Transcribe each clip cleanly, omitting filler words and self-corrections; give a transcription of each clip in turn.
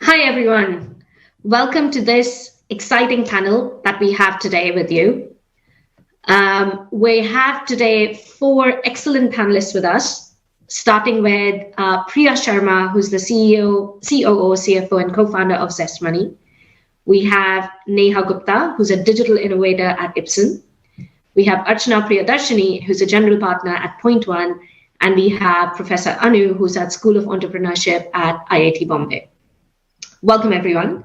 Hi, everyone. Welcome to this exciting panel that we have today with you. We have today four excellent panelists with us, starting with Priya Sharma, who's the CEO, COO, CFO, and co-founder of Zest Money. We have Neha Gupta, who's a digital innovator at Ipsen. We have Archana Priyadarshini, who's a general partner at Point One, and we have Professor Anu, who's at School of Entrepreneurship at IIT Bombay. Welcome, everyone.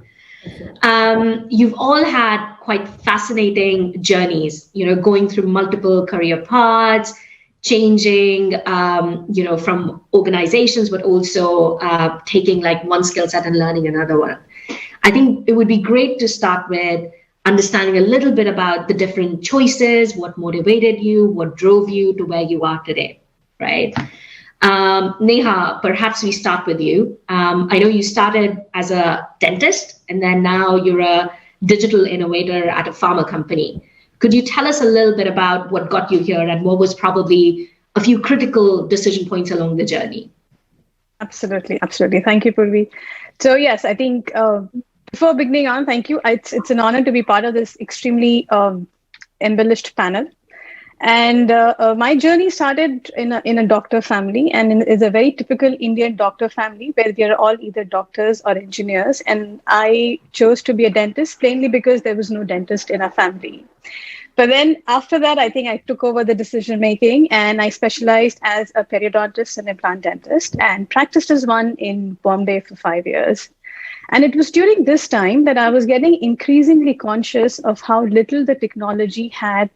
You've all had quite fascinating journeys, going through multiple career paths, changing, from organizations, but also taking like one skill set and learning another one. I think it would be great to start with understanding a little bit about the different choices, what motivated you, what drove you to where you are today, right? Neha, perhaps we start with you. I know you started as a dentist and then now you're a digital innovator at a pharma company. Could you tell us a little bit about what got you here and what was probably a few critical decision points along the journey? Absolutely. Thank you, Purvi. So yes, I think before beginning on, thank you. It's an honor to be part of this extremely embellished panel. And my journey started in a doctor family, and is a very typical Indian doctor family where we are all either doctors or engineers. And I chose to be a dentist plainly because there was no dentist in our family. But then after that, I think I took over the decision making and I specialized as a periodontist and implant dentist and practiced as one in Bombay for 5 years. And it was during this time that I was getting increasingly conscious of how little the technology had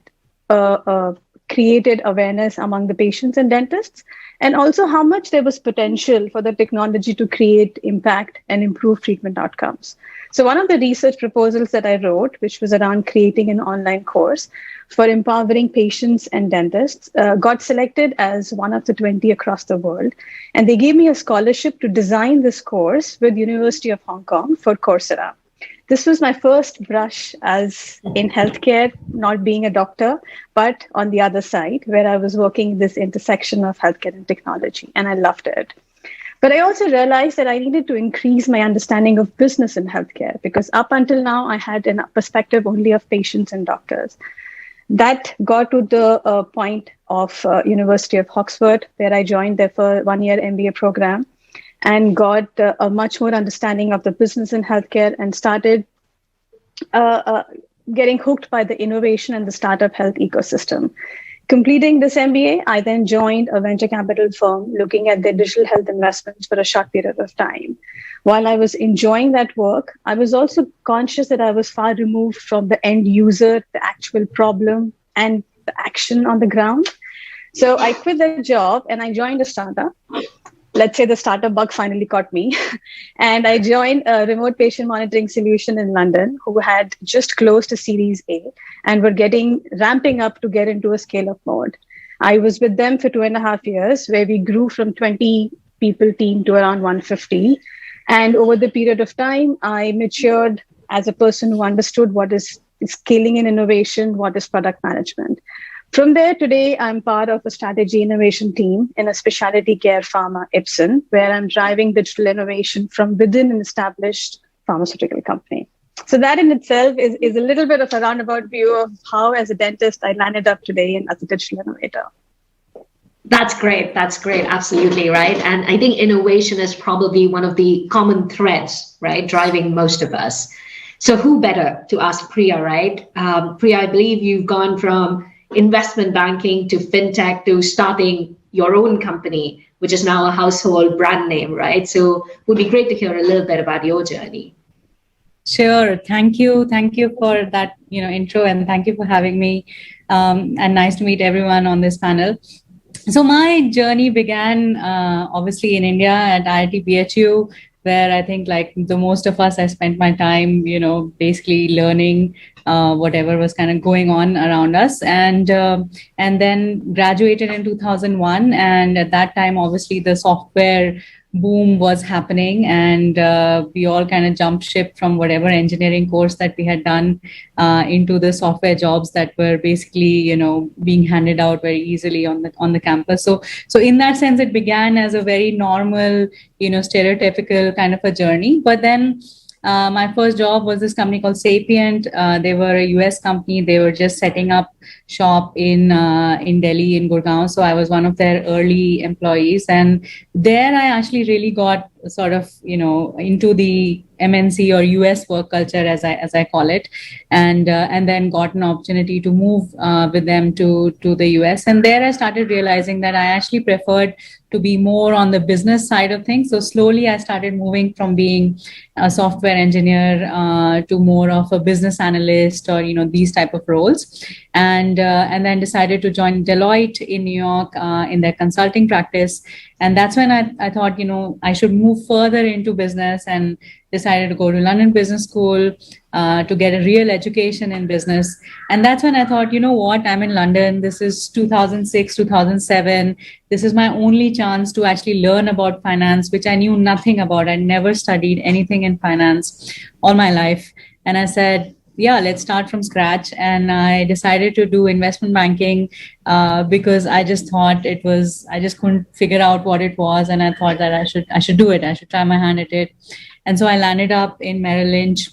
created awareness among the patients and dentists, and also how much there was potential for the technology to create impact and improve treatment outcomes. So one of the research proposals that I wrote, which was around creating an online course for empowering patients and dentists, got selected as one of the 20 across the world. And they gave me a scholarship to design this course with University of Hong Kong for Coursera. This was my first brush as in healthcare, not being a doctor, but on the other side, where I was working in this intersection of healthcare and technology, and I loved it. But I also realized that I needed to increase my understanding of business in healthcare, because up until now, I had a perspective only of patients and doctors. That got to the point of University of Oxford, where I joined their 1-year MBA program, and got a much more understanding of the business in healthcare and started getting hooked by the innovation and the startup health ecosystem. Completing this MBA, I then joined a venture capital firm looking at their digital health investments for a short period of time. While I was enjoying that work, I was also conscious that I was far removed from the end user, the actual problem, and the action on the ground. So I quit that job and I joined a startup. Let's say the startup bug finally caught me. And I joined a remote patient monitoring solution in London who had just closed a Series A and were ramping up to get into a scale-up mode. I was with them for 2.5 years, where we grew from 20 people team to around 150. And over the period of time, I matured as a person who understood what is scaling and innovation, what is product management. From there, today, I'm part of a strategy innovation team in a specialty care pharma, Ipsen, where I'm driving digital innovation from within an established pharmaceutical company. So that in itself is a little bit of a roundabout view of how, as a dentist, I landed up today and as a digital innovator. That's great. Absolutely, right? And I think innovation is probably one of the common threads, right, driving most of us. So who better to ask Priya, right? Priya, I believe you've gone from investment banking to fintech to starting your own company, which is now a household brand name, right? So it would be great to hear a little bit about your journey. Sure. Thank you for that, intro, and thank you for having me. And nice to meet everyone on this panel. So my journey began obviously in India at IIT BHU, where I think like the most of us, I spent my time, basically learning whatever was kind of going on around us, and then graduated in 2001. And at that time, obviously, the software boom was happening, and we all kind of jumped ship from whatever engineering course that we had done into the software jobs that were basically being handed out very easily on the campus. So in that sense, it began as a very normal, stereotypical kind of a journey. But then my first job was this company called Sapient. They were a US company. They were just setting up shop in Delhi, in Gurgaon. So I was one of their early employees, and there I actually really got sort of into the MNC or US work culture, as I call it, and then got an opportunity to move with them to the US. And there I started realizing that I actually preferred to be more on the business side of things. So slowly I started moving from being a software engineer to more of a business analyst, or these type of roles, and then decided to join Deloitte in New York in their consulting practice. And that's when I thought, I should move further into business, and decided to go to London Business School to get a real education in business. And that's when I thought, what, I'm in London. This is 2006, 2007. This is my only chance to actually learn about finance, which I knew nothing about. I never studied anything in finance all my life. And I said, yeah, let's start from scratch. And I decided to do investment banking because I just thought I just couldn't figure out what it was. And I thought that I should do it. I should try my hand at it. And so I landed up in Merrill Lynch.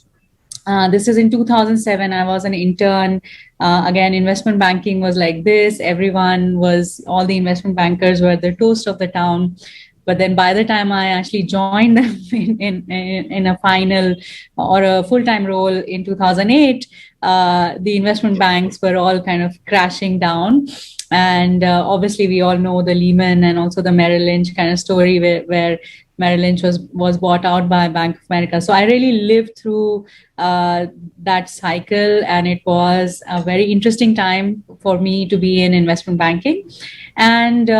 This is in 2007. I was an intern. Again, investment banking was like this. All the investment bankers were the toast of the town. But then by the time I actually joined them in a final or a full-time role in 2008, the investment banks were all kind of crashing down. And obviously, we all know the Lehman and also the Merrill Lynch kind of story where Merrill Lynch was bought out by Bank of America. So I really lived through that cycle, and it was a very interesting time for me to be in investment banking. And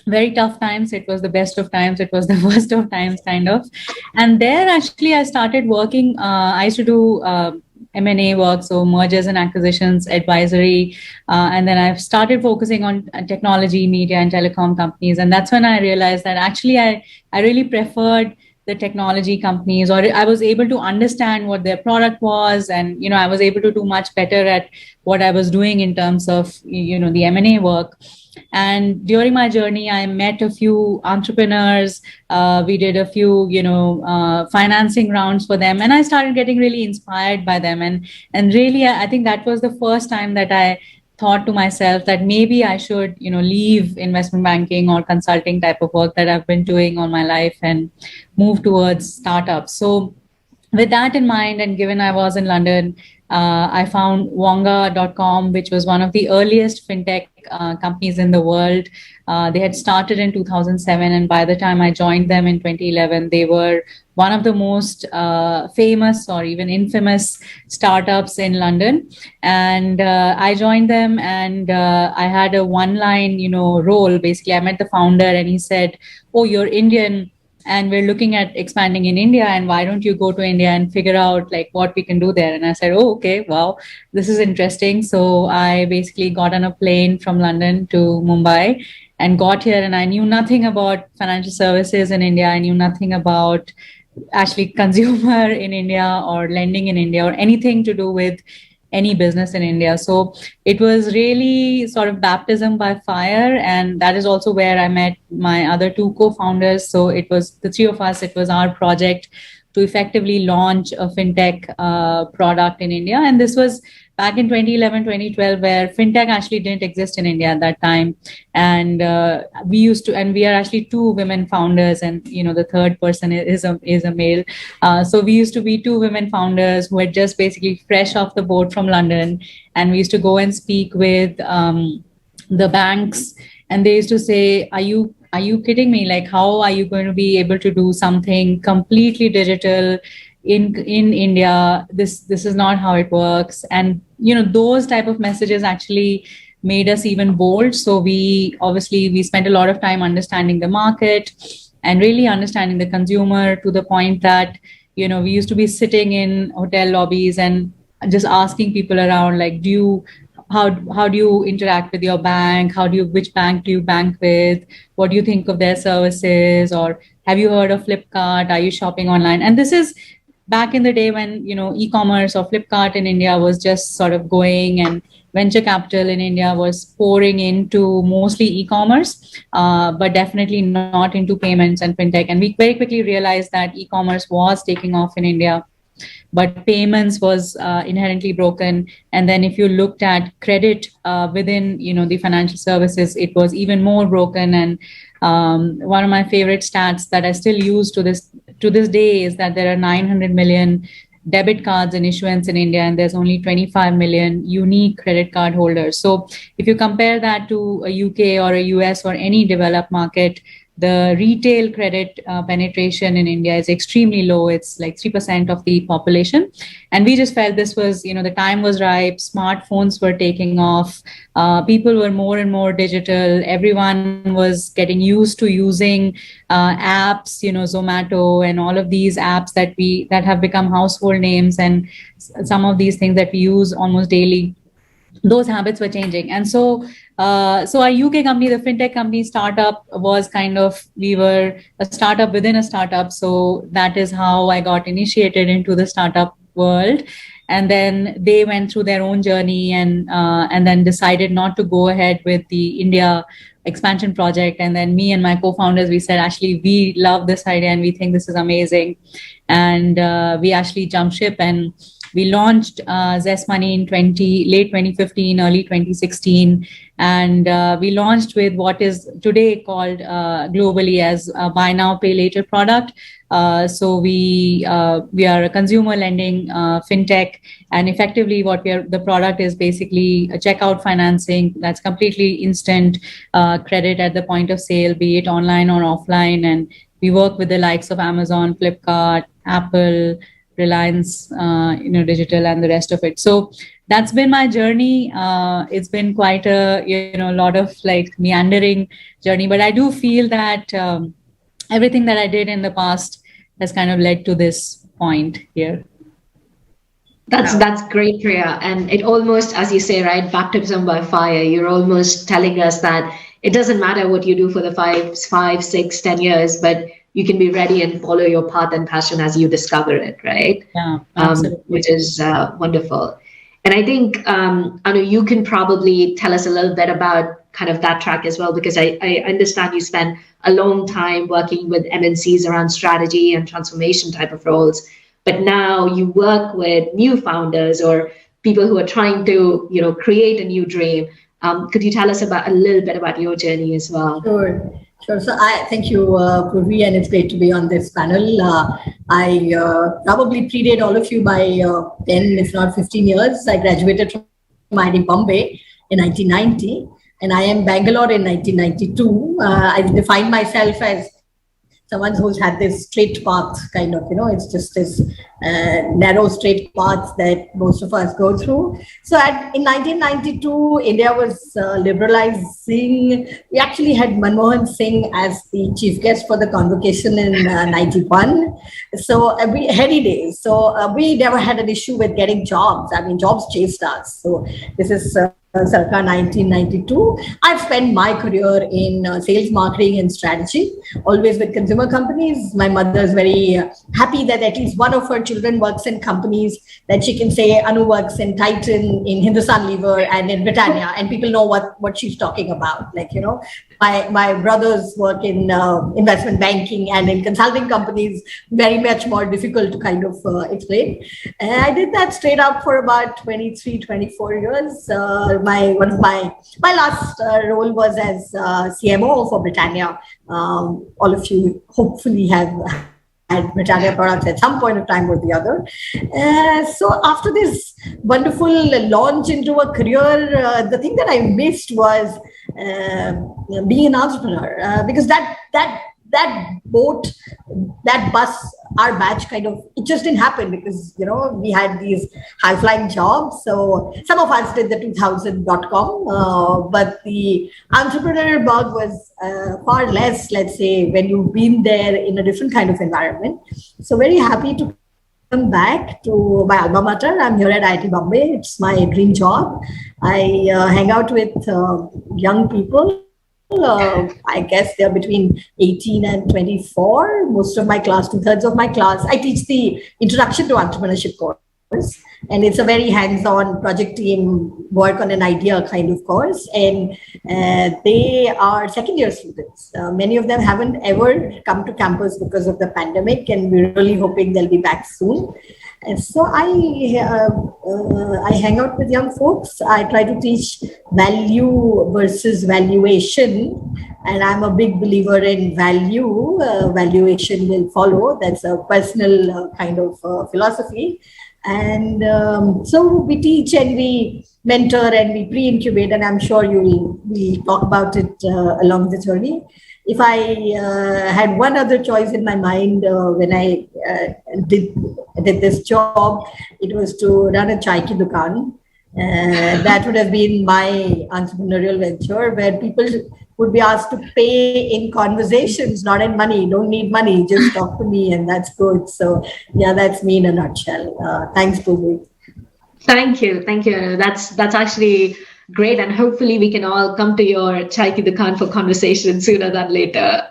very tough times. It was the best of times. It was the worst of times, kind of. And there, actually, I started working. I used to do M&A work, so mergers and acquisitions, advisory. And then I've started focusing on technology, media, and telecom companies. And that's when I realized that actually I really preferred the technology companies, or I was able to understand what their product was. And, I was able to do much better at what I was doing in terms of, the M&A work. And during my journey, I met a few entrepreneurs. We did a few, financing rounds for them, and I started getting really inspired by them. And really, I think that was the first time that I thought to myself that maybe I should, leave investment banking or consulting type of work that I've been doing all my life and move towards startups. So with that in mind, and given I was in London, I found Wonga.com, which was one of the earliest fintech companies in the world. They had started in 2007, and by the time I joined them in 2011, they were one of the most famous or even infamous startups in London. And I joined them, and I had a one-line, role. Basically, I met the founder, and he said, "Oh, you're Indian, and we're looking at expanding in India, and why don't you go to India and figure out like what we can do there?" And I said, "Oh, okay, wow, this is interesting." So I basically got on a plane from London to Mumbai and got here, and I knew nothing about financial services in India. I knew nothing about actually consumer in India or lending in India or anything to do with any business in India. So it was really sort of baptism by fire. And that is also where I met my other two co-founders. So it was the three of us. It was our project to effectively launch a fintech product in India. And this was back in 2011, 2012, where fintech actually didn't exist in India at that time. And we are actually two women founders, and the third person is a male. So we used to be two women founders who had just basically fresh off the boat from London, and we used to go and speak with the banks, and they used to say, Are you kidding me? Like, how are you going to be able to do something completely digital in India? This is not how it works. And those type of messages actually made us even bold. So we spent a lot of time understanding the market and really understanding the consumer, to the point that we used to be sitting in hotel lobbies and just asking people around, like, how do you interact with your bank? Which bank do you bank with? What do you think of their services? Or have you heard of Flipkart? Are you shopping online? And this is back in the day when, e-commerce or Flipkart in India was just sort of going, and venture capital in India was pouring into mostly e-commerce, but definitely not into payments and fintech. And we very quickly realized that e-commerce was taking off in India, but payments was inherently broken. And then if you looked at credit within, the financial services, it was even more broken. And one of my favorite stats that I still use to this day is that there are 900 million debit cards in issuance in India, and there's only 25 million unique credit card holders. So if you compare that to a UK or a US or any developed market, the retail credit penetration in India is extremely low. It's like 3% of the population. And we just felt this was, the time was ripe. Smartphones were taking off. People were more and more digital. Everyone was getting used to using apps, Zomato and all of these apps that have become household names, and some of these things that we use almost daily. Those habits were changing. And so our UK company, the fintech company startup, was we were a startup within a startup. So that is how I got initiated into the startup world. And then they went through their own journey and then decided not to go ahead with the India expansion project. And then me and my co-founders, we said, actually, we love this idea and we think this is amazing. And we actually jumped ship and we launched Zest Money in late 2015, early 2016. And we launched with what is today called globally as a buy now, pay later product. So we are a consumer lending fintech, and effectively the product is basically a checkout financing that's completely instant credit at the point of sale, be it online or offline. And we work with the likes of Amazon, Flipkart, Apple, Reliance, Digital, and the rest of it. So that's been my journey. It's been quite a lot of meandering journey, but I do feel that everything that I did in the past has kind of led to this point here. That's great, Priya. And it almost, as you say, right, baptism by fire. You're almost telling us that it doesn't matter what you do for the 5, 6, 10 years, but you can be ready and follow your path and passion as you discover it, right? Yeah, absolutely. Which is wonderful. And I think, Anu, you can probably tell us a little bit about kind of that track as well, because I understand you spent a long time working with MNCs around strategy and transformation type of roles, but now you work with new founders or people who are trying to, create a new dream. Could you tell us a little bit about your journey as well? Sure. So I thank you, Purvi, and it's great to be on this panel. I probably predate all of you by 10, if not 15 years. I graduated from PanIIT Bombay in 1990, and I am Bangalore in 1992. I define myself as someone who's had this straight path, kind of, it's just this narrow straight path that most of us go through. So in 1992, India was liberalizing. We actually had Manmohan Singh as the chief guest for the convocation in 91. So heady days. So we never had an issue with getting jobs. I mean, jobs chased us. So this is circa 1992. I've spent my career in sales, marketing, and strategy, always with consumer companies. My mother is very happy that at least one of her children works in companies that she can say Anu works in Titan, in Hindustan Lever, and in Britannia, and people know what she's talking about. My brothers work in investment banking and in consulting companies, very much more difficult to kind of explain. And I did that straight up for about 23, 24 years. My last role was as CMO for Britannia. All of you hopefully have had Britannia products at some point of time or the other. So after this wonderful launch into a career, the thing that I missed was being an entrepreneur, because that boat, that bus, our batch it just didn't happen because, we had these high-flying jobs. So some of us did the 2000.com, but the entrepreneurial bug was far less, let's say, when you've been there in a different kind of environment. So very happy to back to my alma mater. I'm here at IIT Bombay. It's my dream job. I hang out with young people. I guess they're between 18 and 24. Most of my class, 2/3 of my class, I teach the Introduction to Entrepreneurship course. And it's a very hands-on project team, work on an idea kind of course. And they are second-year students. Many of them haven't ever come to campus because of the pandemic, and we're really hoping they'll be back soon. And so I hang out with young folks. I try to teach value versus valuation. And I'm a big believer in value. Valuation will follow. That's a personal kind of philosophy. And so we teach and we mentor and we pre-incubate, and I'm sure we'll talk about it along the journey. If I had one other choice in my mind when I did this job, it was to run a chai ki dukaan. That would have been my entrepreneurial venture, where people would be asked to pay in conversations, not in money. Don't need money, just talk to me, and that's good. So yeah, that's me in a nutshell. Thanks, Purvi. Thank you. That's actually great, and hopefully we can all come to your chai ki dukaan for conversation sooner than later.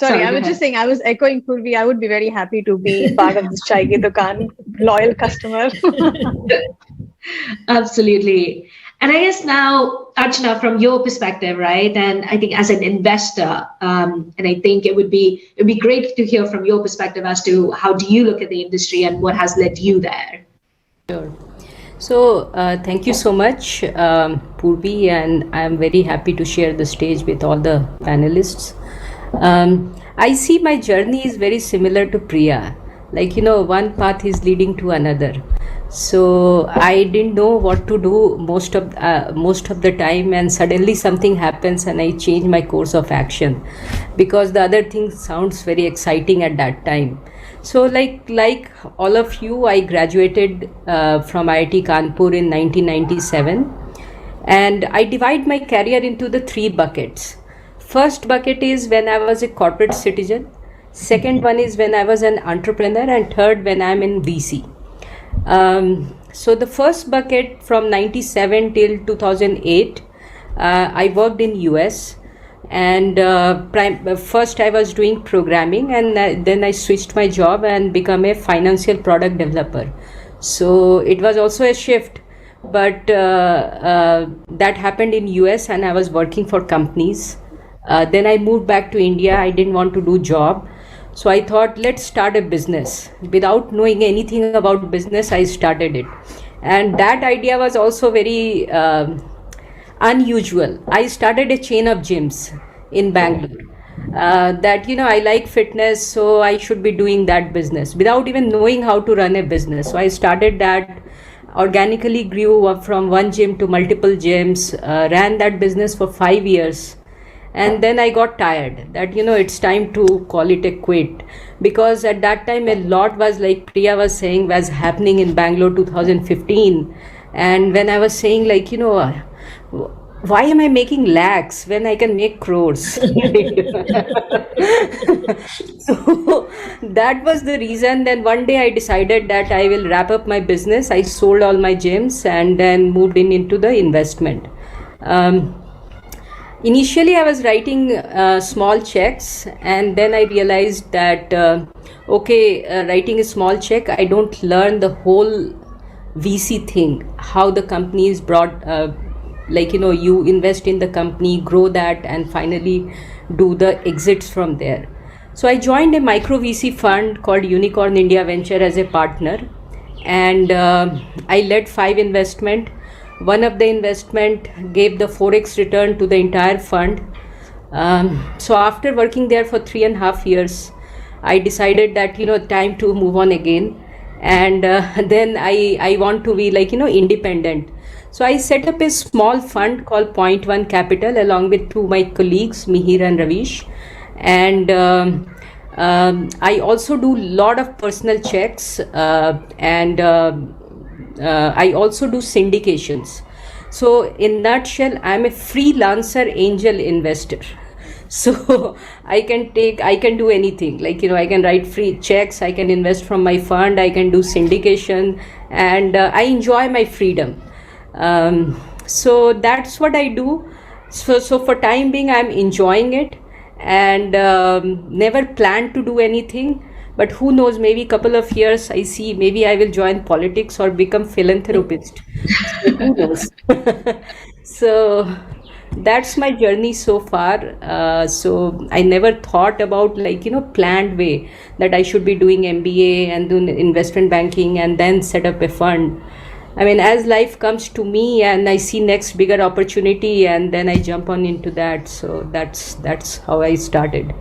Sorry, I was just saying, I was echoing Purvi. I would be very happy to be part of this chai ki dukaan, loyal customer. Absolutely. And I guess now, Archana, from your perspective, right? And I think as an investor, and I think it'd be great to hear from your perspective as to how do you look at the industry and what has led you there. Sure. So thank you so much, Purvi, and I'm very happy to share the stage with all the panelists. I see my journey is very similar to Priya. Like, one path is leading to another. So I didn't know what to do most of the time, and suddenly something happens and I change my course of action because the other thing sounds very exciting at that time. So like all of you, I graduated from IIT Kanpur in 1997, and I divide my career into the 3 buckets. First bucket is when I was a corporate citizen. Second one is when I was an entrepreneur, and third when I'm in VC. So the first bucket from 97 till 2008, I worked in US, and first I was doing programming, and then I switched my job and become a financial product developer. So it was also a shift, but that happened in US, and I was working for companies. Then I moved back to India. I didn't want to do job. So I thought, let's start a business. Without knowing anything about business, I started it. And that idea was also very unusual. I started a chain of gyms in Bangalore. That, I like fitness, so I should be doing that business without even knowing how to run a business. So I started that, organically grew up from one gym to multiple gyms, ran that business for 5 years. And then I got tired that, it's time to call it a quit, because at that time a lot was, like Priya was saying, was happening in Bangalore 2015. And when I was saying, like, why am I making lakhs when I can make crores? So that was the reason. Then one day I decided that I will wrap up my business. I sold all my gyms and then moved into the investment. Initially, I was writing small checks, and then I realized that, writing a small check, I don't learn the whole VC thing, how the company is brought, you invest in the company, grow that, and finally do the exits from there. So I joined a micro VC fund called Unicorn India Venture as a partner, and I led 5 investments. One of the investment gave the 4x return to the entire fund. So after working there for 3.5 years, I decided that, time to move on again. And then I want to be independent. So I set up a small fund called Point One Capital along with 2 my colleagues, Mihir and Ravish. And I also do a lot of personal checks and I also do syndications. So in nutshell, I'm a freelancer angel investor. So I can do anything. Like, I can write free checks, I can invest from my fund, I can do syndication, and I enjoy my freedom. So that's what I do. So for time being, I'm enjoying it, and never plan to do anything. But who knows, maybe a couple of years, I see, maybe I will join politics or become philanthropist. So who knows? So that's my journey so far. So I never thought about, like, planned way that I should be doing MBA and doing investment banking and then set up a fund. I mean, as life comes to me and I see next bigger opportunity, and then I jump on into that. So that's how I started.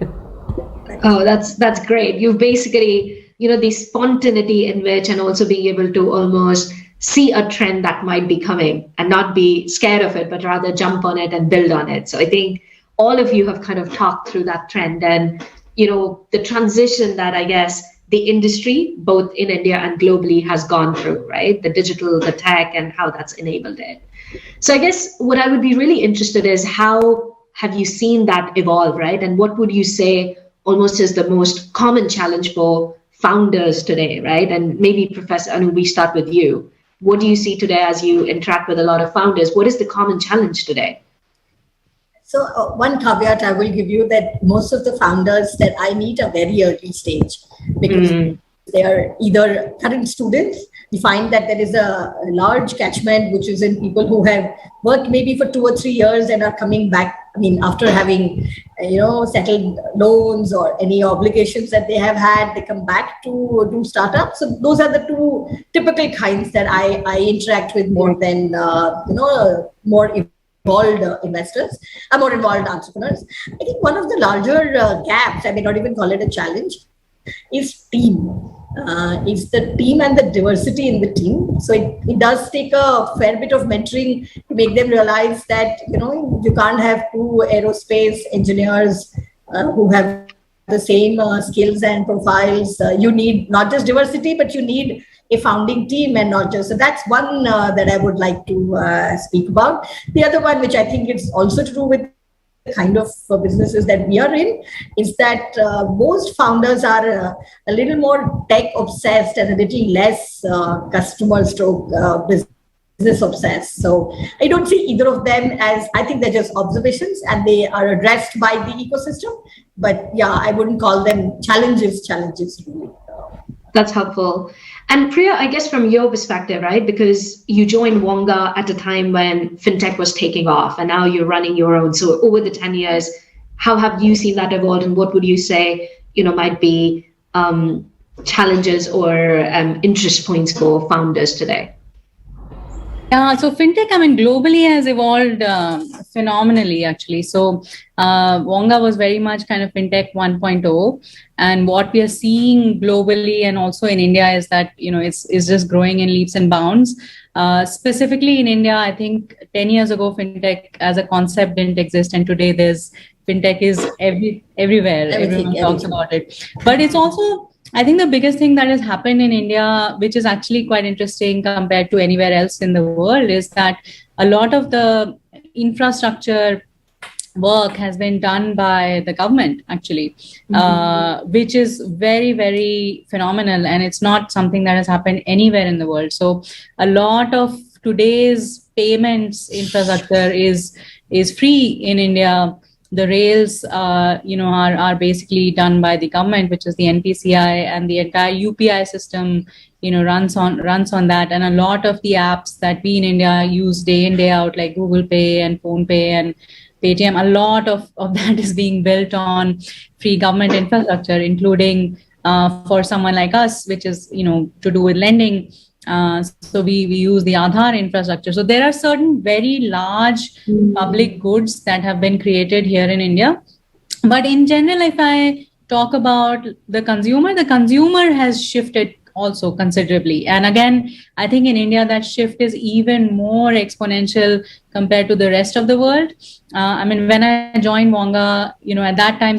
Oh, that's great. You've basically, the spontaneity in which, and also being able to almost see a trend that might be coming and not be scared of it, but rather jump on it and build on it. So I think all of you have kind of talked through that trend and, the transition that I guess the industry, both in India and globally, has gone through, right? The digital, the tech, and how that's enabled it. So I guess what I would be really interested is, how have you seen that evolve, right? And what would you say almost is the most common challenge for founders today, right? And maybe Professor Anu, we start with you. What do you see today as you interact with a lot of founders? What is the common challenge today? So one caveat I will give you, that most of the founders that I meet are very early stage, because they are either current students. We find that there is a large catchment, which is in people who have worked maybe for 2 or 3 years and are coming back. I mean, after having, settled loans or any obligations that they have had, they come back to do startups. So those are the two typical kinds that I interact with more than, more involved investors, more involved entrepreneurs. I think one of the larger gaps, I may not even call it a challenge, is team. It's the team and the diversity in the team. So it does take a fair bit of mentoring to make them realize that, you can't have two aerospace engineers who have the same skills and profiles. You need not just diversity, but you need a founding team, and not just. So that's one that I would like to speak about. The other one, which I think is also to do with the kind of businesses that we are in, is that most founders are a little more tech obsessed and a little less customer stroke business obsessed. So I don't see either of them as, I think they're just observations and they are addressed by the ecosystem. But yeah, I wouldn't call them challenges really. That's helpful. And Priya, I guess from your perspective, right, because you joined Wonga at a time when fintech was taking off and now you're running your own. So over the 10 years, how have you seen that evolve, and what would you say, might be challenges or interest points for founders today? Yeah, so fintech, globally has evolved phenomenally, actually. So Wonga was very much kind of fintech 1.0. And what we are seeing globally and also in India is that, it's just growing in leaps and bounds. Specifically in India, I think 10 years ago, fintech as a concept didn't exist. And today fintech is everywhere. Everyone talks about it. But it's also, I think the biggest thing that has happened in India, which is actually quite interesting compared to anywhere else in the world, is that a lot of the infrastructure work has been done by the government, actually, which is very, very phenomenal. And it's not something that has happened anywhere in the world. So a lot of today's payments infrastructure is free in India. The rails, are basically done by the government, which is the NPCI, and the entire UPI system, runs on that. And a lot of the apps that we in India use day in, day out, like Google Pay and Phone Pay and Paytm, a lot of that is being built on free government infrastructure, including for someone like us, which is, to do with lending. So we use the Aadhaar infrastructure. So there are certain very large public goods that have been created here in India. But in general, if I talk about the consumer has shifted also considerably. And again, I think in India, that shift is even more exponential compared to the rest of the world. When I joined Wonga, at that time,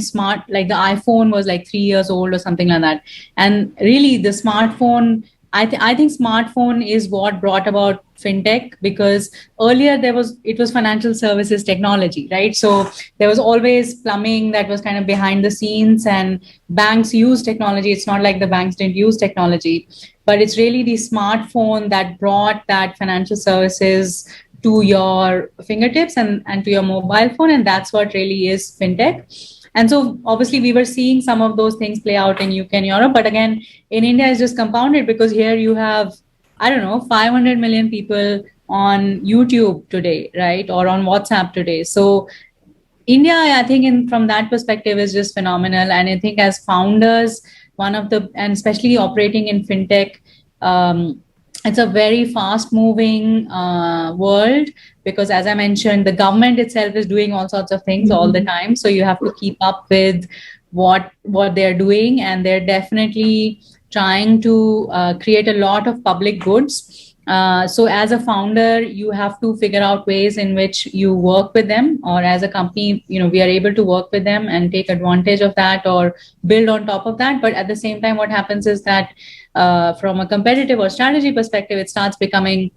like the iPhone was like 3 years old or something like that. And really the smartphone, I think smartphone is what brought about fintech, because earlier it was financial services technology, right? So there was always plumbing that was kind of behind the scenes, and banks use technology. It's not like the banks didn't use technology, but it's really the smartphone that brought that financial services to your fingertips and to your mobile phone. And that's what really is fintech. And so obviously we were seeing some of those things play out in UK and Europe. But again, in India, it's just compounded because here you have, I don't know, 500 million people on YouTube today, right? Or on WhatsApp today. So India, I think from that perspective is just phenomenal. And I think as founders, and especially operating in fintech, it's a very fast moving world, because as I mentioned, the government itself is doing all sorts of things all the time. So you have to keep up with what they're doing, and they're definitely trying to create a lot of public goods. So as a founder, you have to figure out ways in which you work with them, or as a company, we are able to work with them and take advantage of that or build on top of that. But at the same time, what happens is that from a competitive or strategy perspective, it starts becoming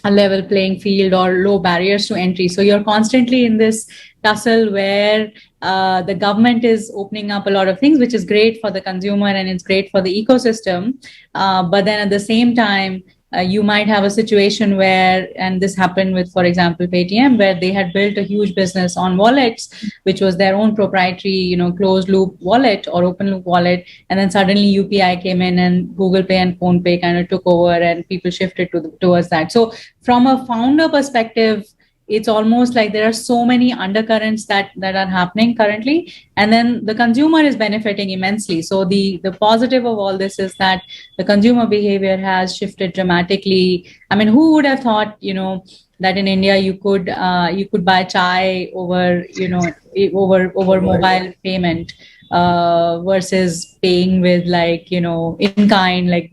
a level playing field or low barriers to entry. So you're constantly in this tussle where the government is opening up a lot of things, which is great for the consumer and it's great for the ecosystem. But then at the same time, you might have a situation where, and this happened with, for example, Paytm, where they had built a huge business on wallets, which was their own proprietary, closed loop wallet or open loop wallet. And then suddenly UPI came in and Google Pay and Phone Pay kind of took over and people shifted towards that. So from a founder perspective, it's almost like there are so many undercurrents that are happening currently, and then the consumer is benefiting immensely. So the positive of all this is that the consumer behavior has shifted dramatically. I mean, who would have thought, that in India you could buy chai over mobile payment versus paying with in kind, like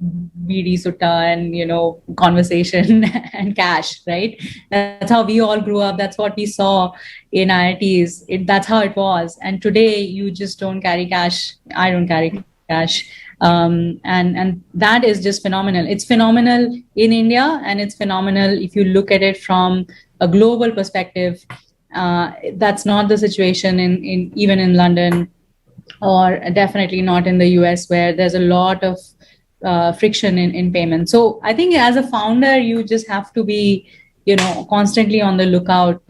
BD Sutta and conversation and cash, right? That's how we all grew up. That's what we saw in IITs. That's how it was. And today you just don't carry cash. I don't carry cash. And that is just phenomenal. It's phenomenal in India, and it's phenomenal if you look at it from a global perspective. That's not the situation in even in London, or definitely not in the US, where there's a lot of friction in payment. So I think as a founder, you just have to be, constantly on the lookout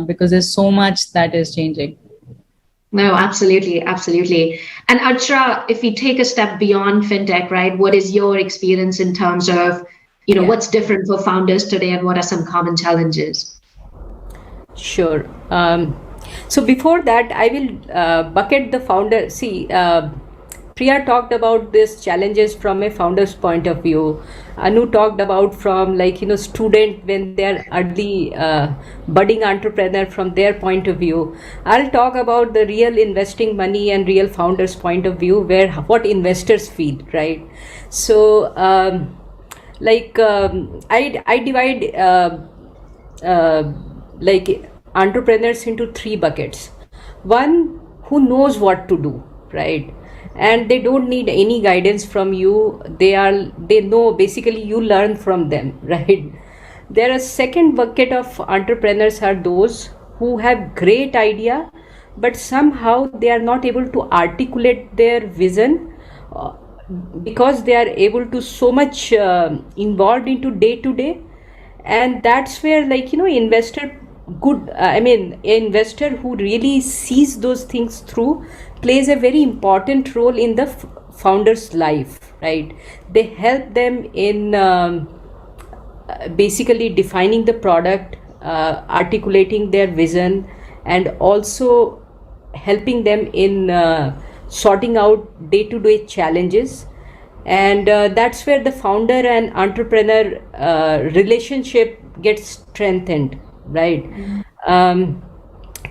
because there's so much that is changing. No, absolutely. Absolutely. And Archana, if we take a step beyond fintech, right, what is your experience in terms of, what's different for founders today and what are some common challenges? Sure. So before that, I will bucket the founder. See, Priya talked about these challenges from a founder's point of view. Anu talked about from student when they're early budding entrepreneur from their point of view. I'll talk about the real investing money and real founders' point of view, what investors feel, right? So I divide entrepreneurs into three buckets. One, who knows what to do, right? And they don't need any guidance from you. They know, basically you learn from them, right? There are second bucket of entrepreneurs are those who have great idea, but somehow they are not able to articulate their vision because they are able to so much involved into day to day. And that's where investor who really sees those things through plays a very important role in the founder's life, right? They help them in basically defining the product, articulating their vision, and also helping them in sorting out day-to-day challenges. And that's where the founder and entrepreneur relationship gets strengthened, right?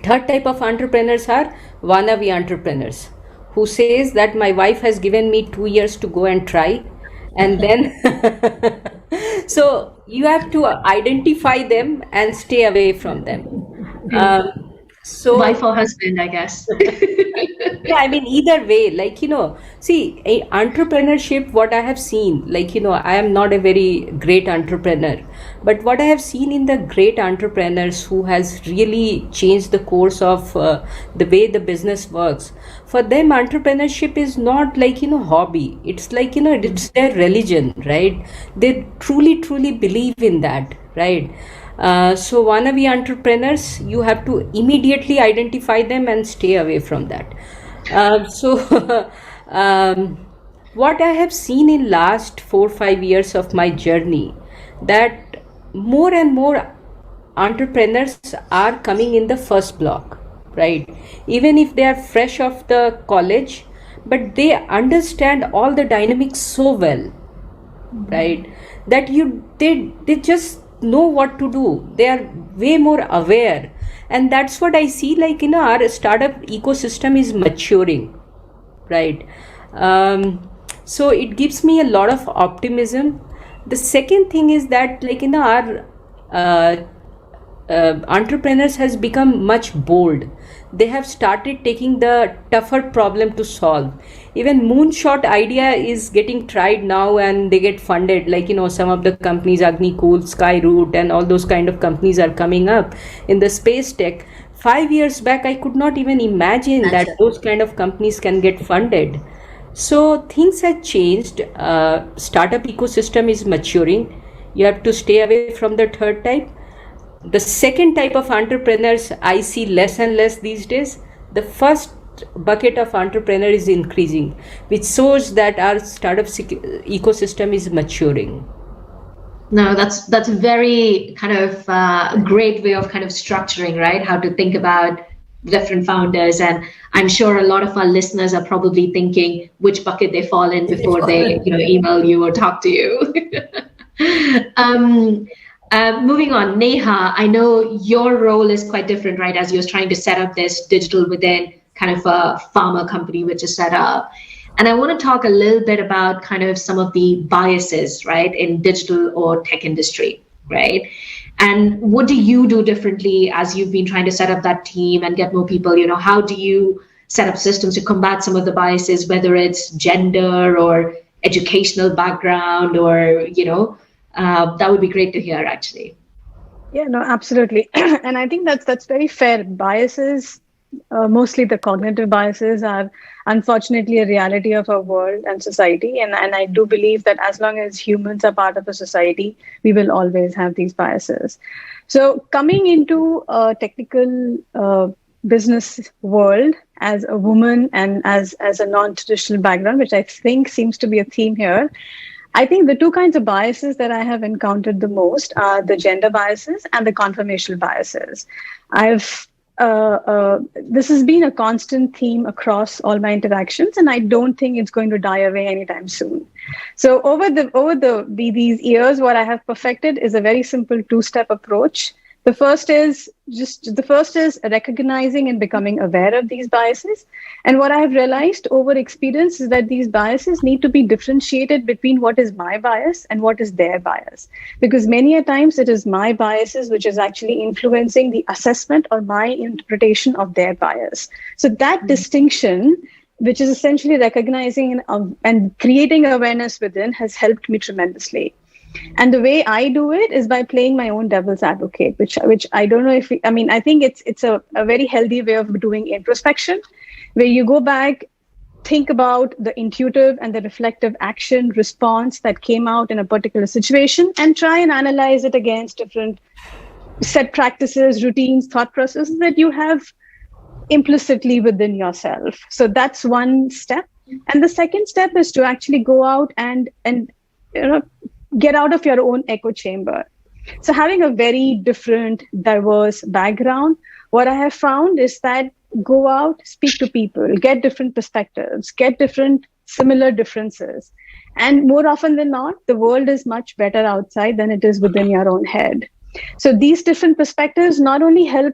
Third type of entrepreneurs are wannabe entrepreneurs, who says that my wife has given me 2 years to go and try, and then so you have to identify them and stay away from them. So wife or husband, I guess. yeah, I mean, either way, like, see, entrepreneurship, what I have seen, like, I am not a very great entrepreneur, but what I have seen in the great entrepreneurs who has really changed the course of the way the business works, for them, entrepreneurship is not like, hobby. It's like, it's their religion, right? They truly, truly believe in that, right? So wannabe entrepreneurs, you have to immediately identify them and stay away from that. So what I have seen in last 4 5 years of my journey, that more and more entrepreneurs are coming in the first block, right? Even if they are fresh off the college, but they understand all the dynamics so well, right? That they just know what to do. They are way more aware, and that's what I see, like, our startup ecosystem is maturing, right? So it gives me a lot of optimism. The second thing is that, like, our entrepreneurs has become much bold. They have started taking the tougher problem to solve. Even moonshot idea is getting tried now, and they get funded, like, some of the companies, Agnicool, Skyroot, and all those kind of companies are coming up in the space tech. 5 years back, I could not even imagine that those kind of companies can get funded. So things have changed. Startup ecosystem is maturing. You have to stay away from the third type. The second type of entrepreneurs I see less and less these days. The first bucket of entrepreneur is increasing, which shows that our startup ecosystem is maturing. No, that's very kind of great way of kind of structuring, right? How to think about different founders, and I'm sure a lot of our listeners are probably thinking which bucket they fall in before they email you or talk to you. Moving on, Neha, I know your role is quite different, right? As you're trying to set up this digital within kind of a pharma company, which is set up. And I want to talk a little bit about kind of some of the biases, right, in digital or tech industry, right? And what do you do differently as you've been trying to set up that team and get more people? How do you set up systems to combat some of the biases, whether it's gender or educational background, or, that would be great to hear, actually. Yeah, no, absolutely. And I think that's very fair. Biases, mostly the cognitive biases, are unfortunately a reality of our world and society. And I do believe that as long as humans are part of a society, we will always have these biases. So coming into a technical business world as a woman and as a non-traditional background, which I think seems to be a theme here, I think the two kinds of biases that I have encountered the most are the gender biases and the confirmational biases. This has been a constant theme across all my interactions, and I don't think it's going to die away anytime soon. So over these years, what I have perfected is a very simple two-step approach. The first is recognizing and becoming aware of these biases. And what I have realized over experience is that these biases need to be differentiated between what is my bias and what is their bias. Because many a times it is my biases which is actually influencing the assessment or my interpretation of their bias. So that distinction, which is essentially recognizing and creating awareness within, has helped me tremendously. And the way I do it is by playing my own devil's advocate, which I don't know if, I think it's a very healthy way of doing introspection, where you go back, think about the intuitive and the reflective action response that came out in a particular situation, and try and analyze it against different set practices, routines, thought processes that you have implicitly within yourself. So that's one step. And the second step is to actually go out and get out of your own echo chamber. So having a very different, diverse background, what I have found is that go out, speak to people, get different perspectives, get different similar differences. And more often than not, the world is much better outside than it is within your own head. So these different perspectives not only have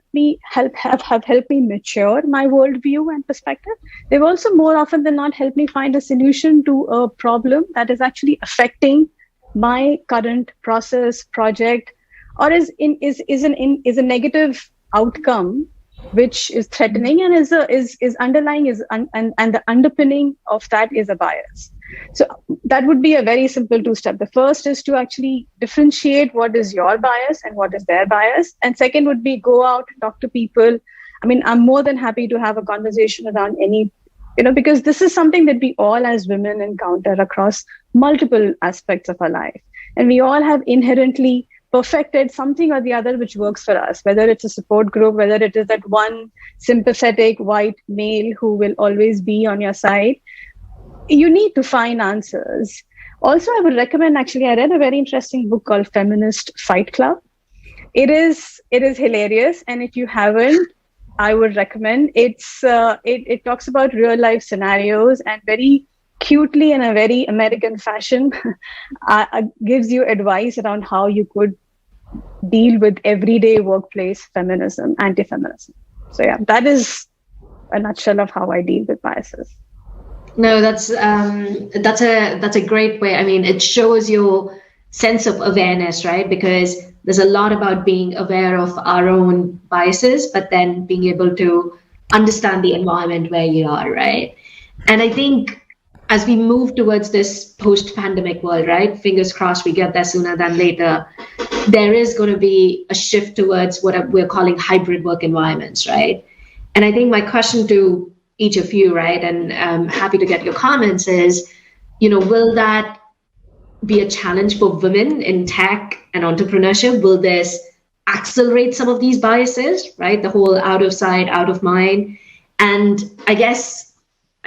helped me mature my worldview and perspective, they've also more often than not helped me find a solution to a problem that is actually affecting my current process, project, or is a negative outcome which is threatening and is underlying and the underpinning of that is a bias. So that would be a very simple two-step. The first is to actually differentiate what is your bias and what is their bias. And second would be go out, talk to people. I mean, I'm more than happy to have a conversation around any, because this is something that we all as women encounter across multiple aspects of our life. And we all have inherently perfected something or the other which works for us, whether it's a support group, whether it is that one sympathetic white male who will always be on your side. You need to find answers. Also, I would recommend, actually, I read a very interesting book called Feminist Fight Club. It is hilarious. And if you haven't, I would recommend. It talks about real life scenarios and very cutely in a very American fashion gives you advice around how you could deal with everyday workplace feminism, anti-feminism. So yeah, that is a nutshell of how I deal with biases. No, that's a great way. I mean, it shows your sense of awareness, right? Because there's a lot about being aware of our own biases, but then being able to understand the environment where you are, right? And I think as we move towards this post-pandemic world, right? Fingers crossed we get there sooner than later. There is going to be a shift towards what we're calling hybrid work environments, right? And I think my question to each of you, right, and I'm happy to get your comments, is, will that be a challenge for women in tech and entrepreneurship? Will this accelerate some of these biases, right? The whole out of sight, out of mind. And I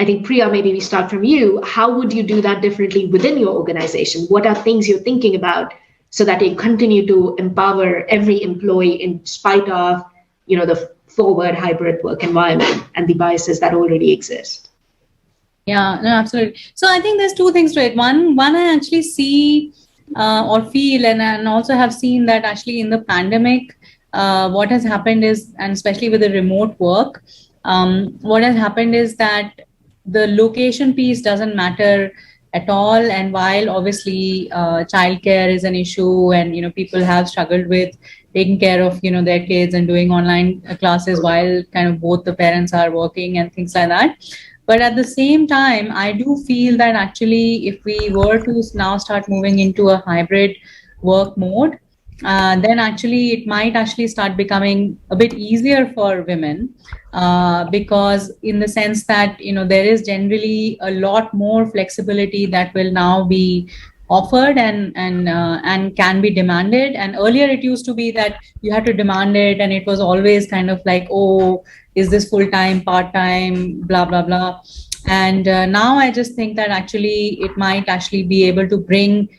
think, Priya, maybe we start from you. How would you do that differently within your organization? What are things you're thinking about so that you continue to empower every employee in spite of, the forward hybrid work environment and the biases that already exist? Yeah, no, absolutely. So I think there's two things to it. One I actually see or feel and also have seen that actually in the pandemic, what has happened is, and especially with the remote work, what has happened is that the location piece doesn't matter at all. And while obviously childcare is an issue and, people have struggled with taking care of, their kids and doing online classes while kind of both the parents are working and things like that. But at the same time, I do feel that actually if we were to now start moving into a hybrid work mode, then actually it might actually start becoming a bit easier for women because in the sense that, there is generally a lot more flexibility that will now be offered and can be demanded. And earlier it used to be that you had to demand it and it was always kind of like, oh, is this full-time, part-time, blah, blah, blah. And now I just think that actually it might actually be able to bring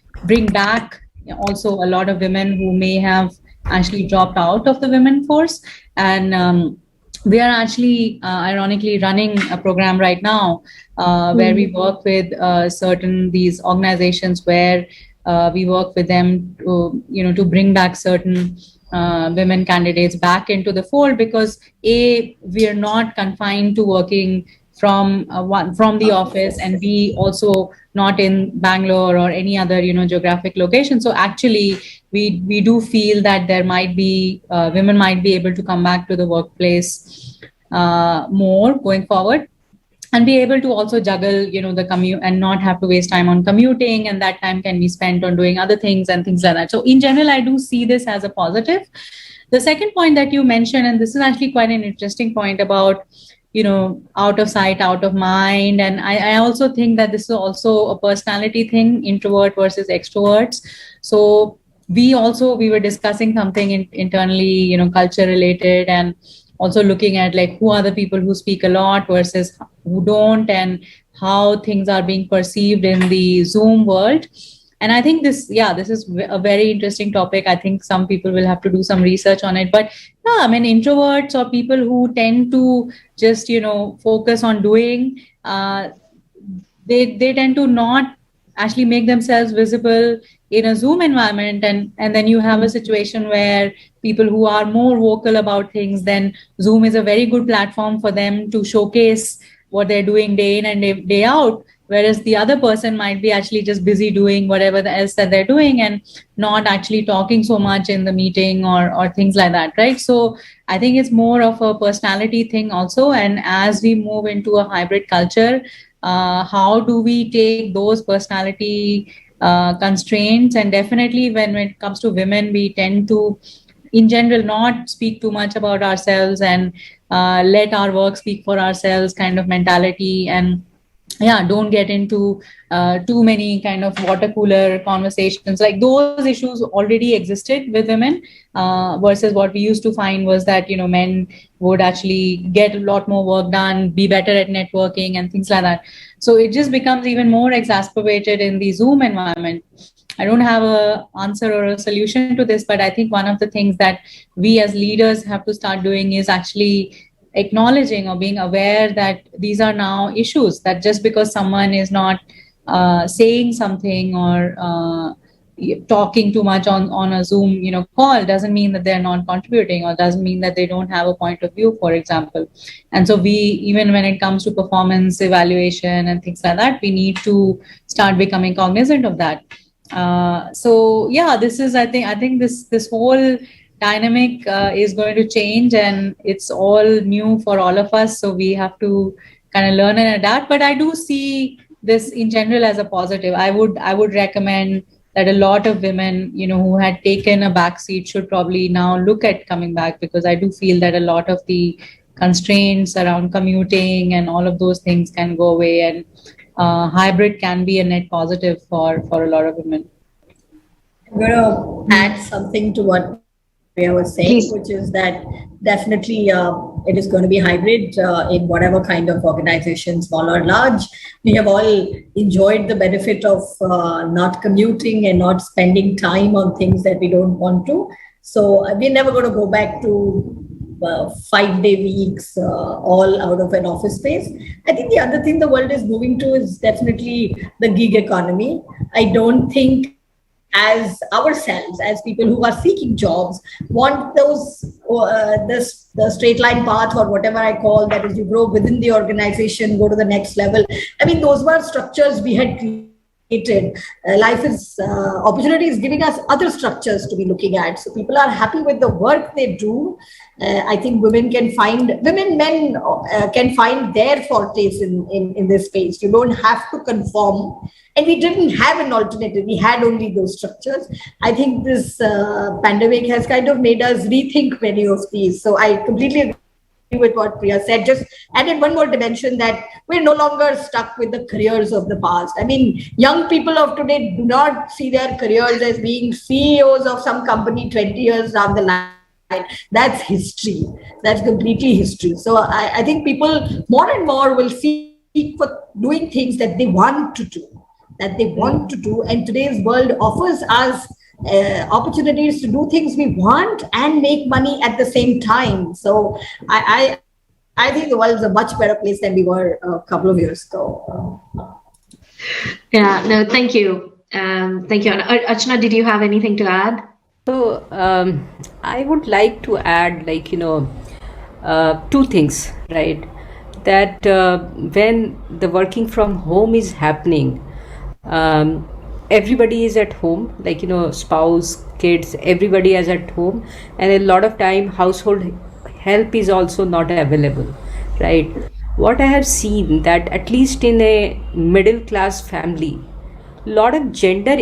back also a lot of women who may have actually dropped out of the women force. And we are actually ironically running a program right now where we work with certain these organizations where we work with them to bring back certain women candidates back into the fold, because we are not confined to working from the office, and B, also not in Bangalore or any other geographic location. So actually we do feel that there might be women might be able to come back to the workplace more going forward, and be able to also juggle the commute and not have to waste time on commuting, and that time can be spent on doing other things and things like that. So in general, I do see this as a positive. The second point that you mentioned, and this is actually quite an interesting point about out of sight, out of mind. And I also think that this is also a personality thing, introvert versus extroverts. So we were discussing something internally, culture related, and also looking at like who are the people who speak a lot versus who don't, and how things are being perceived in the Zoom world. And I think this is a very interesting topic. I think some people will have to do some research on it. But yeah, I mean, introverts or people who tend to just, focus on doing, they tend to not actually make themselves visible in a Zoom environment. And then you have a situation where people who are more vocal about things, then Zoom is a very good platform for them to showcase what they're doing day in and day out. whereas the other person might be actually just busy doing whatever else that they're doing and not actually talking so much in the meeting or things like that, right? So I think it's more of a personality thing also. And as we move into a hybrid culture, how do we take those personality constraints? And definitely when it comes to women, we tend to in general not speak too much about ourselves and let our work speak for ourselves kind of mentality. And yeah, don't get into too many kind of water cooler conversations. Like those issues already existed with women, versus what we used to find was that, men would actually get a lot more work done, be better at networking and things like that. So it just becomes even more exacerbated in the Zoom environment. I don't have a answer or a solution to this, but I think one of the things that we as leaders have to start doing is actually acknowledging or being aware that these are now issues, that just because someone is not saying something or talking too much on a Zoom call doesn't mean that they're not contributing, or doesn't mean that they don't have a point of view, for example. And so we, even when it comes to performance evaluation and things like that, we need to start becoming cognizant of that. So yeah, this is, I think this whole dynamic is going to change, and it's all new for all of us. So we have to kind of learn and adapt. But I do see this in general as a positive. I would recommend that a lot of women, who had taken a back seat should probably now look at coming back, because I do feel that a lot of the constraints around commuting and all of those things can go away, and hybrid can be a net positive for a lot of women. I'm going to add something to what Priya was saying, Please. which is that definitely it is going to be hybrid in whatever kind of organization, small or large. We have all enjoyed the benefit of not commuting and not spending time on things that we don't want to. So we're never going to go back to 5-day weeks, all out of an office space. I think the other thing the world is moving to is definitely the gig economy. I don't think as ourselves, as people who are seeking jobs, want those the straight line path or whatever I call, that is, you grow within the organization, go to the next level. I mean, those were structures we had created. Life is opportunity is giving us other structures to be looking at. So people are happy with the work they do. I think men can find their fortes in this space. You don't have to conform. And we didn't have an alternative. We had only those structures. I think this pandemic has kind of made us rethink many of these. So I completely agree with what Priya said. Just added one more dimension, that we're no longer stuck with the careers of the past. I mean, young people of today do not see their careers as being CEOs of some company 20 years down the line. That's history. That's completely history. So I think people more and more will seek for doing things that they want to do. And today's world offers us opportunities to do things we want and make money at the same time. So I think the world is a much better place than we were a couple of years ago. Yeah, no, thank you. Thank you. And Archana, did you have anything to add? So I would like to add, two things, right? That when the working from home is happening, everybody is at home, spouse, kids, everybody is at home, and a lot of time household help is also not available, right? What I have seen, that at least in a middle class family, lot of gender,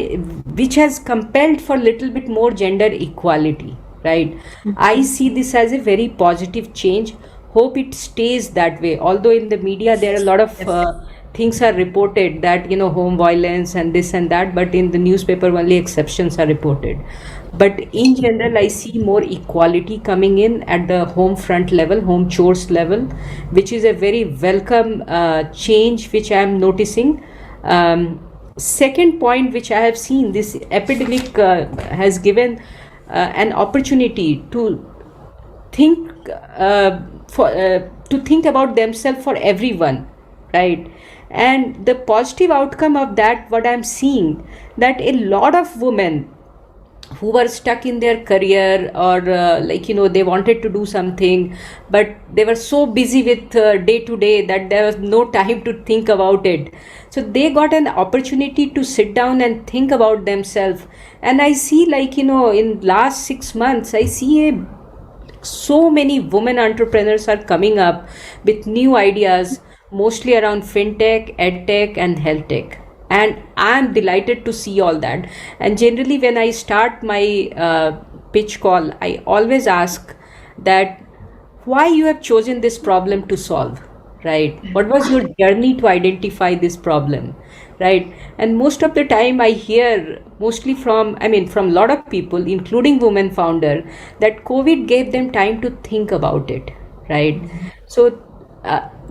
which has compelled for little bit more gender equality, right? I see this as a very positive change. Hope it stays that way. Although in the media there are a lot of things are reported that home violence and this and that, but in the newspaper only exceptions are reported. But in general, I see more equality coming in at the home front level, home chores level, which is a very welcome change which I am noticing. Second point which I have seen, this epidemic has given an opportunity to think to think about themselves for everyone, right? And the positive outcome of that, what I'm seeing, that a lot of women who were stuck in their career, or they wanted to do something, but they were so busy with day to day that there was no time to think about it. So they got an opportunity to sit down and think about themselves. And I see, in last 6 months, I see so many women entrepreneurs are coming up with new ideas, mostly around fintech, edtech, and health tech. And I'm delighted to see all that. And generally, when I start my pitch call, I always ask that why you have chosen this problem to solve, right? What was your journey to identify this problem, right? And most of the time I hear mostly from a lot of people, including women founder, that COVID gave them time to think about it, right? So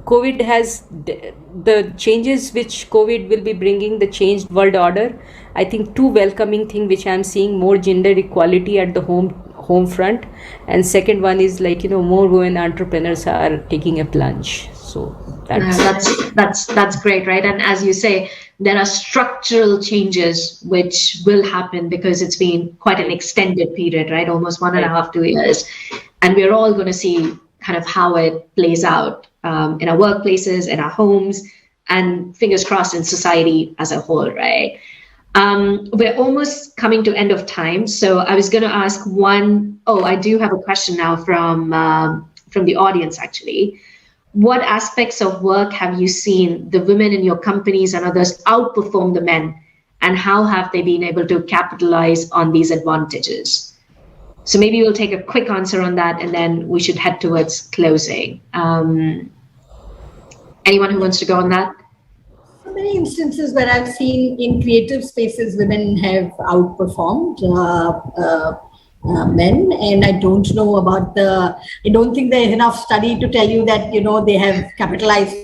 COVID has the changes which COVID will be bringing, the changed world order. I think two welcoming thing which I'm seeing: more gender equality at the home front, and second one is more women entrepreneurs are taking a plunge. So that's great, right? And as you say, there are structural changes which will happen because it's been quite an extended period, right? Almost 1.5, 2 years, and we're all going to see kind of how it plays out in our workplaces, in our homes, and fingers crossed in society as a whole, right? We're almost coming to end of time, so I was going to ask one. Oh, I do have a question now from the audience, actually. What aspects of work have you seen the women in your companies and others outperform the men, and how have they been able to capitalize on these advantages? So maybe we'll take a quick answer on that, and then we should head towards closing. Anyone who wants to go on that? So many instances where I've seen in creative spaces, women have outperformed men, and I don't know about I don't think there's enough study to tell you that, they have capitalized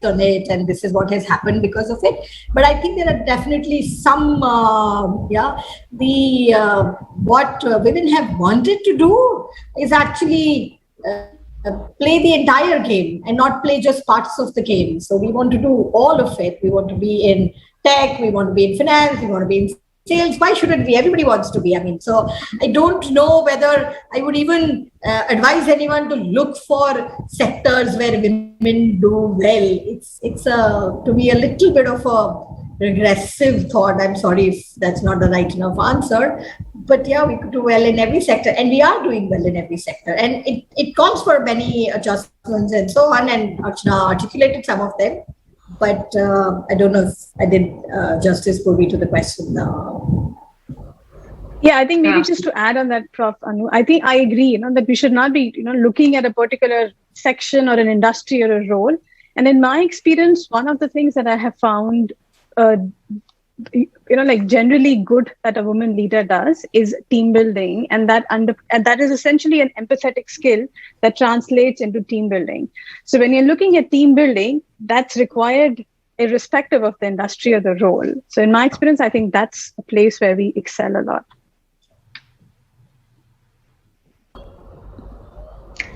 on it and this is what has happened because of it. But I think there are definitely some, what women have wanted to do is actually play the entire game and not play just parts of the game. So we want to do all of it. We want to be in tech, we want to be in finance, we want to be in sales. Why shouldn't we? Everybody wants to be. So I don't know whether I would even advise anyone to look for sectors where women do well. It's to be a little bit of a regressive thought. I'm sorry if that's not the right enough answer, but yeah, we could do well in every sector, and we are doing well in every sector, and it calls for many adjustments and so on, and Archana articulated some of them, but I don't know if I did justice, Purvi, to the question. Yeah, I think maybe just to add on that, Prof. Anu, I think I agree, that we should not be, looking at a particular section or an industry or a role. And in my experience, one of the things that I have found generally good that a woman leader does is team building, and that is essentially an empathetic skill that translates into team building. So when you're looking at team building, that's required irrespective of the industry or the role. So in my experience, I think that's a place where we excel a lot.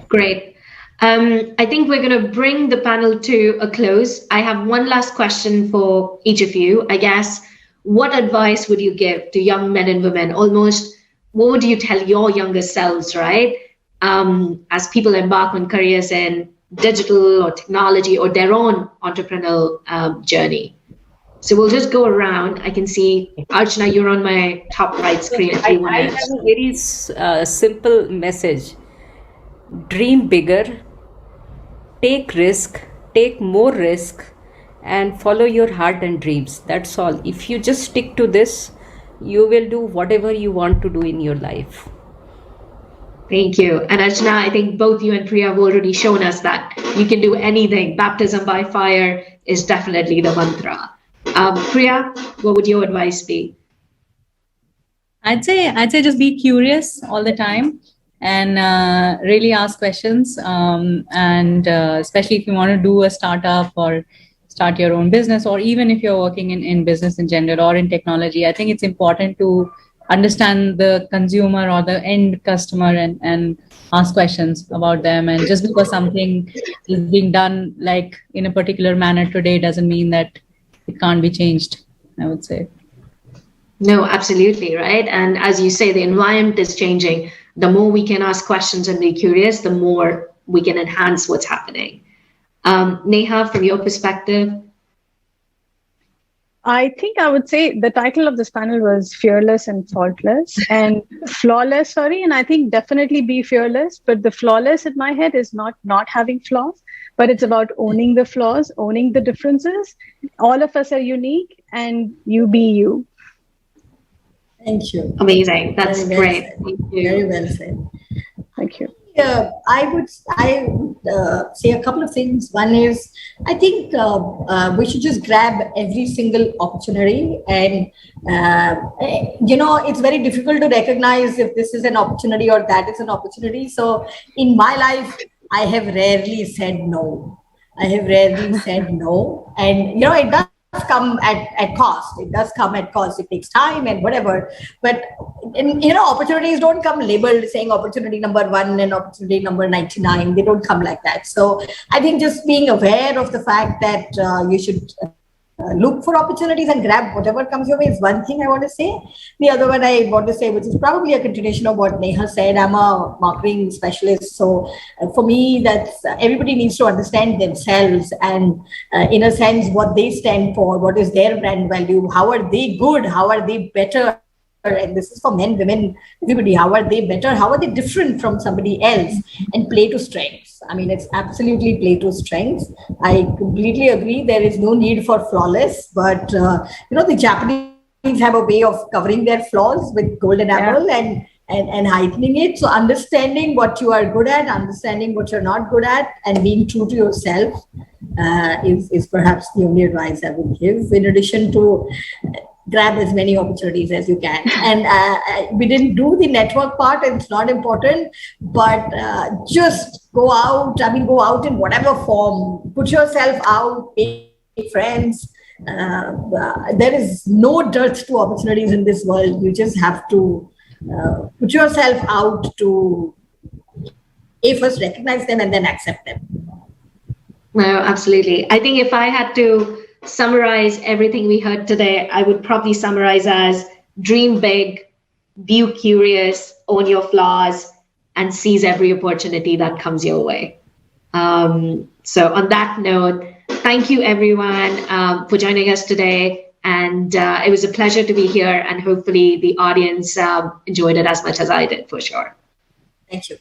Great. I think we're going to bring the panel to a close. I have one last question for each of you. I guess, what advice would you give to young men and women? Almost, what would you tell your younger selves, right? As people embark on careers in digital or technology or their own entrepreneurial journey. So we'll just go around. I can see, Archana, you're on my top right screen. If you want I have a very simple message. Dream bigger, take risk, take more risk, and follow your heart and dreams. That's all. If you just stick to this, you will do whatever you want to do in your life. Thank you. And Archana, I think both you and Priya have already shown us that you can do anything. Baptism by fire is definitely the mantra. Priya, what would your advice be? I'd say just be curious all the time and really ask questions. And especially if you want to do a startup or start your own business, or even if you're working in business in general or in technology, I think it's important to understand the consumer or the end customer and ask questions about them. And just because something is being done like in a particular manner today doesn't mean that it can't be changed, I would say. No, absolutely, right? And as you say, the environment is changing. The more we can ask questions and be curious, the more we can enhance what's happening. Neha, from your perspective? I think I would say the title of this panel was Fearless and Faultless and Flawless, sorry. And I think definitely be fearless, but the flawless in my head is not having flaws, but it's about owning the flaws, owning the differences. All of us are unique and you be you. Thank you. Amazing. That's great. Thank you. Very well said. Thank you. I would say a couple of things. One is, I think we should just grab every single opportunity, and it's very difficult to recognize if this is an opportunity or that is an opportunity. So in my life, I have rarely said no. And it does come at cost. It does come at cost. It takes time and whatever. But opportunities don't come labeled saying opportunity number 1 and opportunity number 99. They don't come like that. So I think just being aware of the fact that you should look for opportunities and grab whatever comes your way is one thing I want to say. The other one I want to say, which is probably a continuation of what Neha said, I'm a marketing specialist. So for me, that's everybody needs to understand themselves and in a sense, what they stand for, what is their brand value, how are they good, how are they better? And this is for men, women, everybody. How are they better? How are they different from somebody else? And play to strengths. I mean, it's absolutely play to strengths. I completely agree. There is no need for flawless, but the Japanese have a way of covering their flaws with golden apple and heightening it. So understanding what you are good at, understanding what you're not good at, and being true to yourself is perhaps the only advice I would give. In addition to grab as many opportunities as you can. And we didn't do the network part, and it's not important, but just go out. I mean, go out in whatever form. Put yourself out, make friends. There is no dearth to opportunities in this world. You just have to put yourself out to first recognize them and then accept them. No, absolutely. I think if I had to summarize everything we heard today, I would probably summarize as dream big, be curious, own your flaws, and seize every opportunity that comes your way. So on that note, thank you everyone for joining us today. And it was a pleasure to be here, and hopefully the audience enjoyed it as much as I did, for sure. Thank you.